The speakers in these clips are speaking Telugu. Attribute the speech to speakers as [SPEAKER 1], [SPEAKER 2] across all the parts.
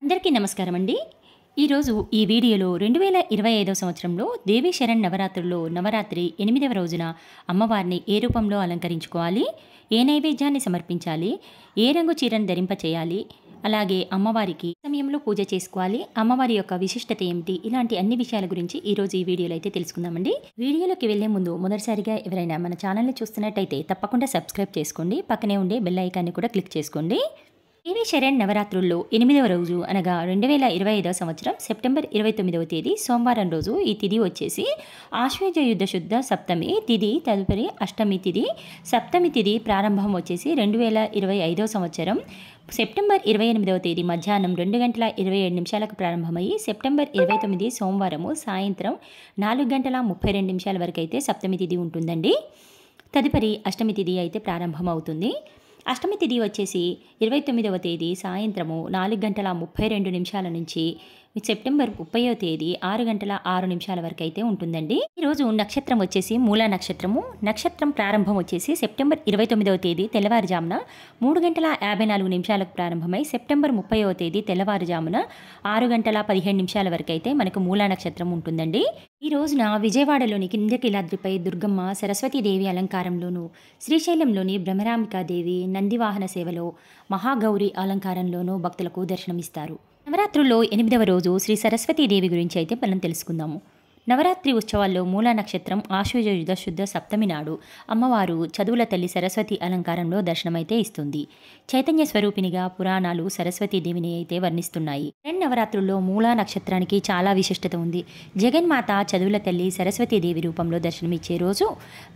[SPEAKER 1] అందరికీ నమస్కారం అండి. ఈరోజు ఈ వీడియోలో 2025 సంవత్సరంలో దేవీ శరణ్ నవరాత్రుల్లో నవరాత్రి 8వ రోజున అమ్మవారిని ఏ రూపంలో అలంకరించుకోవాలి, ఏ నైవేద్యాన్ని సమర్పించాలి, ఏ రంగు చీరను ధరింపచేయాలి, అలాగే అమ్మవారికి సమయంలో పూజ చేసుకోవాలి, అమ్మవారి యొక్క విశిష్టత ఏమిటి, ఇలాంటి అన్ని విషయాల గురించి ఈరోజు ఈ వీడియోలో అయితే తెలుసుకుందామండి. వీడియోలోకి వెళ్లే ముందు మొదటిసారిగా ఎవరైనా మన ఛానల్ని చూస్తున్నట్టయితే తప్పకుండా సబ్స్క్రైబ్ చేసుకోండి. పక్కనే ఉండే బెల్ ఐకాన్ని కూడా క్లిక్ చేసుకోండి. దేవీ శరణ్ నవరాత్రుల్లో 8వ రోజు అనగా 2025 సంవత్సరం సెప్టెంబర్ 29వ తేదీ సోమవారం రోజు ఈ తిథి వచ్చేసి ఆశ్వేజ యుద్ధ శుద్ధ సప్తమి తిథి, తదుపరి అష్టమి తిథి. సప్తమి తిథి ప్రారంభం వచ్చేసి 2025 సంవత్సరం సెప్టెంబర్ 28వ తేదీ మధ్యాహ్నం 2:27 ప్రారంభమయ్యి సెప్టెంబర్ 29 సోమవారము సాయంత్రం 4:32 వరకు అయితే సప్తమి తిథి ఉంటుందండి. తదుపరి అష్టమి తిథి అయితే ప్రారంభమవుతుంది. అష్టమి తిథి వచ్చేసి 29వ తేదీ సాయంత్రము 4:32 నుంచి సెప్టెంబర్ 30వ తేదీ 6:06 వరకు అయితే ఉంటుందండి. ఈరోజు నక్షత్రం వచ్చేసి మూలా నక్షత్రము. నక్షత్రం ప్రారంభం వచ్చేసి సెప్టెంబర్ 29వ తేదీ తెల్లవారుజామున 3:54 ప్రారంభమై సెప్టెంబర్ 30వ తేదీ తెల్లవారుజామున 6:15 వరకు అయితే మనకు మూలా నక్షత్రం ఉంటుందండి. ఈ రోజున విజయవాడలోని కిందకిలాద్రిపై దుర్గమ్మ సరస్వతీదేవి అలంకారంలోను, శ్రీశైలంలోని భ్రమరాంబికాదేవి నందివాహన సేవలో, మహాగౌరి అలంకారంలోనూ భక్తులకు దర్శనమిస్తారు. నవరాత్రుల్లో 8వ రోజు శ్రీ సరస్వతీదేవి గురించి అయితే మనం తెలుసుకుందాము. నవరాత్రి ఉత్సవాల్లో మూలా నక్షత్రం ఆశ్వేజ యుద్ధ శుద్ధ సప్తమి నాడు అమ్మవారు చదువుల తల్లి సరస్వతి అలంకారంలో దర్శనమైతే ఇస్తుంది. చైతన్య స్వరూపినిగా పురాణాలు సరస్వతీదేవిని అయితే వర్ణిస్తున్నాయి. నవరాత్రుల్లో మూలా నక్షత్రానికి చాలా విశిష్టత ఉంది. జగన్మాత చదువుల తల్లి సరస్వతీదేవి రూపంలో దర్శనమిచ్చే రోజు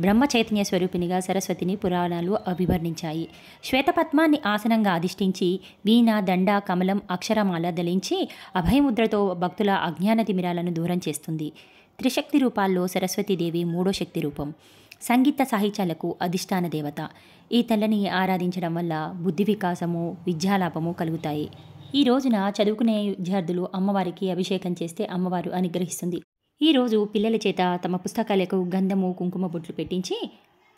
[SPEAKER 1] బ్రహ్మ చైతన్య స్వరూపినిగా సరస్వతిని పురాణాలు అభివర్ణించాయి. శ్వేతపద్మాన్ని ఆసనంగా అధిష్ఠించి వీణ, దండ, కమలం, అక్షరమాల దలించి అభయముద్రతో భక్తుల అజ్ఞాన తిమిరాలను దూరం చేస్తుంది. త్రిశక్తి రూపాల్లో సరస్వతీదేవి మూడో శక్తి రూపం. సంగీత సాహిత్యాలకు అధిష్టాన దేవత. ఈ తల్లిని ఆరాధించడం వల్ల బుద్ధి వికాసము, విద్యాలాభము కలుగుతాయి. ఈ రోజున చదువుకునే విద్యార్థులు అమ్మవారికి అభిషేకం చేస్తే అమ్మవారు అనుగ్రహిస్తుంది. ఈరోజు పిల్లల చేత తమ పుస్తకాలకు గంధము, కుంకుమ బొట్లు పెట్టించి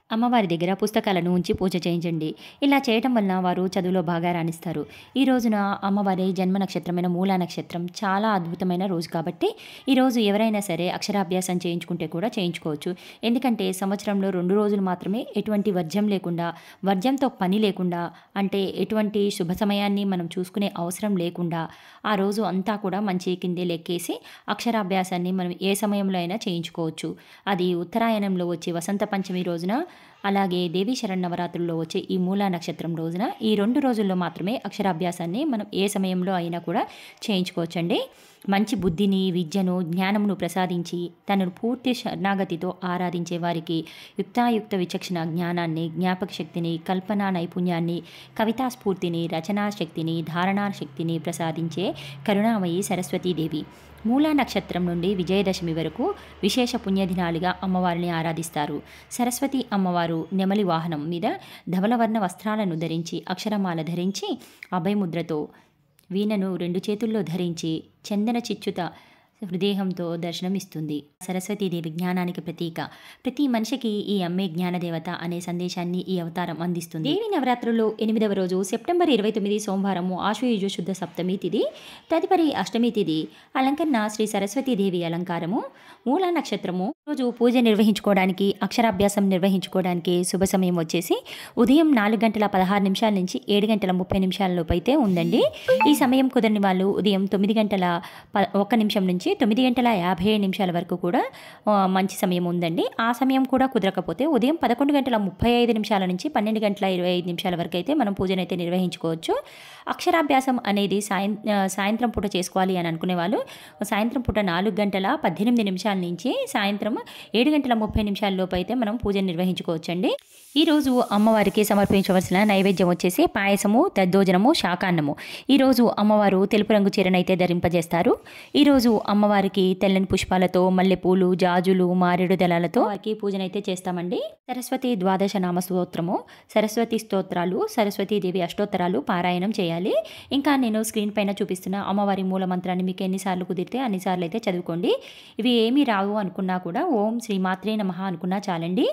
[SPEAKER 1] అమ్మవారి దగ్గర పుస్తకాలను ఉంచి పూజ చేయించండి. ఇలా చేయటం వలన వారు చదువులో బాగా రాణిస్తారు. ఈ రోజున అమ్మవారి జన్మ నక్షత్రమైన మూలా నక్షత్రం చాలా అద్భుతమైన రోజు కాబట్టి ఈరోజు ఎవరైనా సరే అక్షరాభ్యాసం చేయించుకుంటే కూడా చేయించుకోవచ్చు. ఎందుకంటే సంవత్సరంలో 2 రోజులు మాత్రమే ఎటువంటి వర్జ్యం లేకుండా, వర్జ్యంతో పని లేకుండా, అంటే ఎటువంటి శుభ సమయాన్ని మనం చూసుకునే అవసరం లేకుండా ఆ రోజు అంతా కూడా మంచి కిందే లెక్కేసి అక్షరాభ్యాసాన్ని మనం ఏ సమయంలో అయినా చేయించుకోవచ్చు. అది ఉత్తరాయణంలో వచ్చే వసంత పంచమి రోజున, అలాగే దేవీ శరణ్ నవరాత్రుల్లో వచ్చే ఈ మూలా నక్షత్రం రోజున, ఈ 2 రోజుల్లో మాత్రమే అక్షరాభ్యాసాన్ని మనం ఏ సమయంలో అయినా కూడా చేయించుకోవచ్చండి. మంచి బుద్ధిని, విద్యను, జ్ఞానమును ప్రసాదించి తనను పూర్తి శరణాగతితో ఆరాధించే వారికి యుక్తాయుక్త విచక్షణ జ్ఞానాన్ని, జ్ఞాపక శక్తిని, కల్పనా నైపుణ్యాన్ని, కవితా స్ఫూర్తిని, రచనా శక్తిని, ధారణా శక్తిని ప్రసాదించే కరుణామయి సరస్వతీదేవి. మూలా నక్షత్రం నుండి విజయదశమి వరకు విశేష పుణ్యదినాలుగా అమ్మవారిని ఆరాధిస్తారు. సరస్వతి అమ్మవారు నెమలి వాహనం మీద ధవలవర్ణ వస్త్రాలను ధరించి, అక్షరమాల ధరించి, అభయముద్రతో వీణను 2 చేతుల్లో ధరించి చందన చిచ్చుత హృదయంతో దర్శనమిస్తుంది. సరస్వతీదేవి జ్ఞానానికి ప్రతీక. ప్రతి మనిషికి ఈ అమ్మే జ్ఞానదేవత అనే సందేశాన్ని ఈ అవతారం అందిస్తుంది. దేవి నవరాత్రుల్లో 8వ రోజు సెప్టెంబర్ 29 సోమవారము ఆశ్వయుజ శుద్ధ సప్తమి తిథి. తదుపరి అష్టమి తిథి. అలంకరణ శ్రీ సరస్వతీదేవి అలంకారము. మూలా నక్షత్రము రోజు పూజ నిర్వహించుకోవడానికి, అక్షరాభ్యాసం నిర్వహించుకోవడానికి శుభ సమయం వచ్చేసి ఉదయం 4:16 నుంచి 7:30 లోపు అయితే ఉందండి. ఈ సమయం కుదరని వాళ్ళు ఉదయం 9:01 నుంచి 9:57 వరకు కూడా మంచి సమయం ఉందండి. ఆ సమయం కూడా కుదరకపోతే ఉదయం 11:35 నుంచి 12:25 వరకు అయితే మనం పూజనైతే నిర్వహించుకోవచ్చు. అక్షరాభ్యాసం అనేది సాయంత్రం పూట చేసుకోవాలి అని అనుకునే వాళ్ళు సాయంత్రం పూట 4:18 నుంచి సాయంత్రం 7:30 లోపు అయితే మనం పూజ నిర్వహించుకోవచ్చండి. ఈరోజు అమ్మవారికి సమర్పించవలసిన నైవేద్యం వచ్చేసి పాయసము, దద్దోజనము, శాకాన్నము. ఈరోజు అమ్మవారు తెలుపు రంగు చీరనైతే ధరింపజేస్తారు. ఈరోజు అమ్మవారికి తెల్లని పుష్పాలతో, మల్లెపూలు, జాజులు, మారేడు దళాలతో వారికి పూజనైతే చేస్తామండి. సరస్వతి ద్వాదశ నామ స్తోత్రము, సరస్వతి స్తోత్రాలు, సరస్వతీదేవి అష్టోత్తరాలు పారాయణం చేయాలి. ఇంకా నేను స్క్రీన్ పైన చూపిస్తున్న అమ్మవారి మూల మంత్రాన్ని మీకు ఎన్నిసార్లు కుదిరితే అన్నిసార్లు అయితే చదువుకోండి. ఇవి ఏమీ రావు అనుకున్నా కూడా కూడా ఓం శ్రీ మాత్రే నమః అనుకున్నా చాలండి.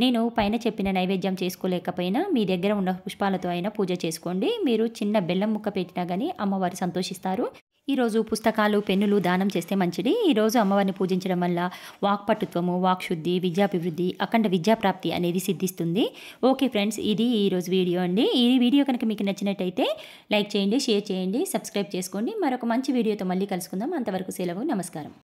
[SPEAKER 1] నేను పైన చెప్పిన నైవేద్యం చేసుకోలేకపోయినా మీ దగ్గర ఉన్న పుష్పాలతో అయినా పూజ చేసుకోండి. మీరు చిన్న బెల్లం ముక్క పెట్టినా గానీ అమ్మవారు సంతోషిస్తారు. ఈరోజు పుస్తకాలు, పెన్నులు దానం చేస్తే మంచిది. ఈరోజు అమ్మవారిని పూజించడం వల్ల వాక్పటుత్వము, వాక్శుద్ధి, విద్యాభివృద్ధి, అఖండ విద్యాప్రాప్తి అనేది సిద్ధిస్తుంది. ఓకే ఫ్రెండ్స్, ఇది ఈరోజు వీడియో అండి. ఈ వీడియో కనుక మీకు నచ్చినట్టయితే లైక్ చేయండి, షేర్ చేయండి, సబ్స్క్రైబ్ చేసుకోండి. మరొక మంచి వీడియోతో మళ్ళీ కలుసుకుందాం. అంతవరకు సెలవు. నమస్కారం.